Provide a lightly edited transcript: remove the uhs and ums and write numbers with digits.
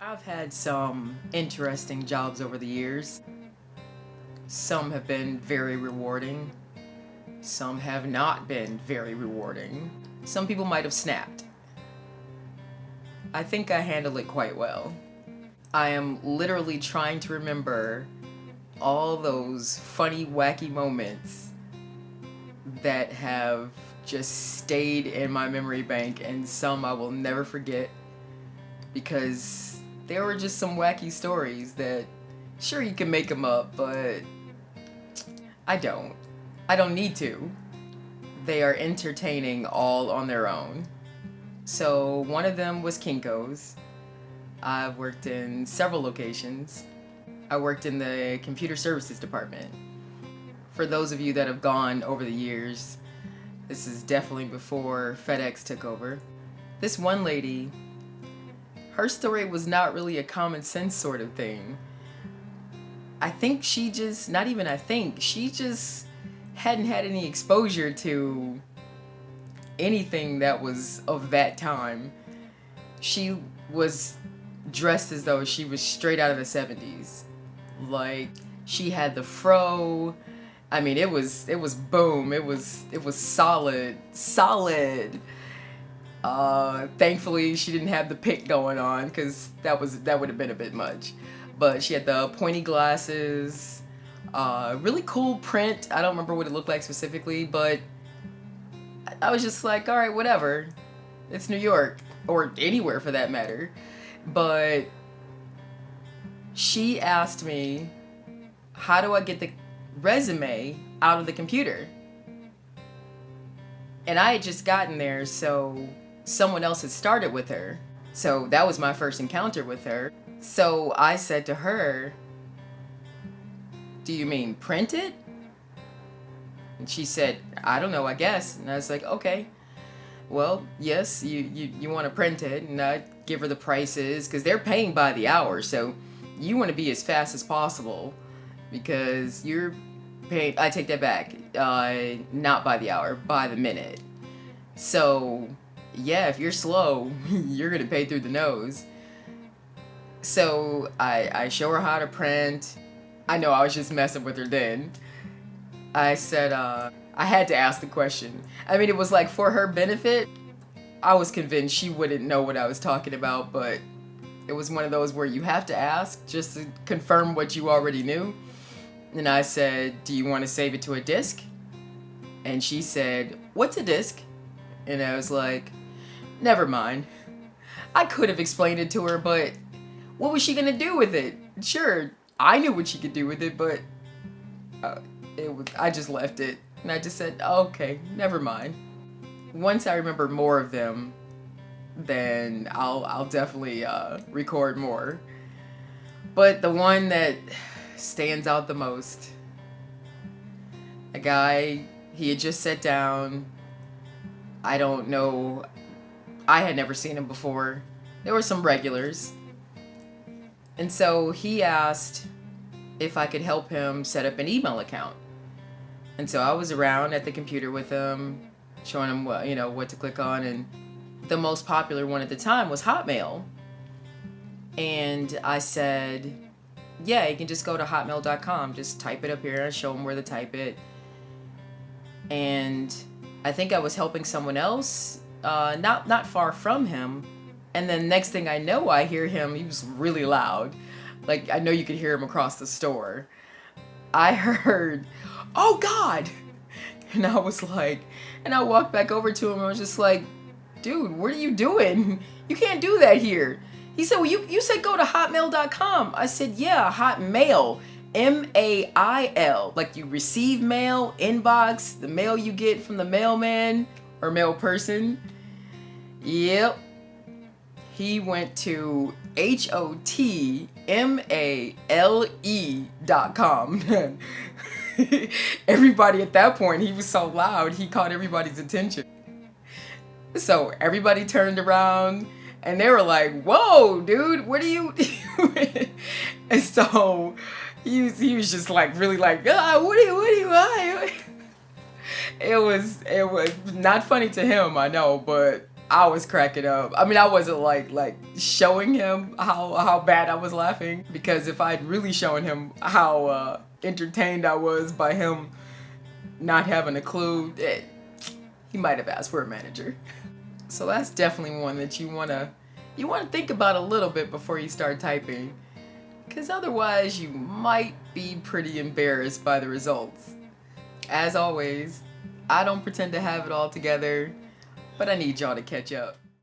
I've had some interesting jobs over the years. Some have been very rewarding. Some have not been very rewarding. Some people might have snapped. I think I handle it quite well. I am literally trying to remember all those funny, wacky moments that have just stayed in my memory bank, and some I will never forget because there were just some wacky stories that, sure, you can make them up, but I don't. I don't need to. They are entertaining all on their own. So one of them was Kinko's. I've worked in several locations. I worked in the computer services department. For those of you that have gone over the years, this is definitely before FedEx took over. This one lady, her story was not really a common sense sort of thing. I think she just, not even I think, she just hadn't had any exposure to anything that was of that time. She was dressed as though she was straight out of the 70s. Like, she had the fro. I mean, it was boom. It was solid. Thankfully, she didn't have the pick going on because that would have been a bit much. But she had the pointy glasses, really cool print. I don't remember what it looked like specifically, but I was just like, all right, whatever. It's New York, or anywhere for that matter. But she asked me, how do I get the resume out of the computer? And I had just gotten there, so someone else had started with her. So that was my first encounter with her. So I said to her, do you mean print it? And she said, I don't know, I guess. And I was like, okay, well, yes, you want to print it. And I give her the prices because they're paying by the hour. So you want to be as fast as possible because you're paying, I take that back, not by the hour, by the minute. So yeah, if you're slow, you're going to pay through the nose. So I show her how to print. I know I was just messing with her then. I said, I had to ask the question. I mean, it was like for her benefit. I was convinced she wouldn't know what I was talking about, but it was one of those where you have to ask just to confirm what you already knew. And I said, do you want to save it to a disk? And she said, what's a disk? And I was like, never mind. I could have explained it to her, but what was she going to do with it? Sure, I knew what she could do with it, but I just left it. And I just said, oh, okay, never mind. Once I remember more of them, then I'll definitely record more. But the one that stands out the most, a guy, he had just sat down. I don't know, I had never seen him before. There were some regulars. And so he asked if I could help him set up an email account. And so I was around at the computer with him, showing him what to click on, and the most popular one at the time was Hotmail. And I said, yeah, you can just go to hotmail.com, just type it up here, and show him where to type it. And I think I was helping someone else, not far from him. And then next thing I know, I hear him, he was really loud. Like, I know you could hear him across the store. I heard, oh God! And I was like, and I walked back over to him and I was just like, dude, what are you doing? You can't do that here. He said, well, you said go to hotmail.com. I said, yeah, Hotmail, M-A-I-L. Like you receive mail, inbox, the mail you get from the mailman or mail person. Yep. He went to HOTMALE.com. Everybody at that point, he was so loud, he caught everybody's attention. So everybody turned around and they were like, whoa, dude, what are you doing? And so he was just like, really like, what are you? It was not funny to him, I know, but I was cracking up. I mean, I wasn't like showing him how bad I was laughing, because if I'd really shown him how entertained I was by him not having a clue, he might have asked for a manager. So that's definitely one that you wanna think about a little bit before you start typing, because otherwise you might be pretty embarrassed by the results. As always, I don't pretend to have it all together, but I need y'all to catch up.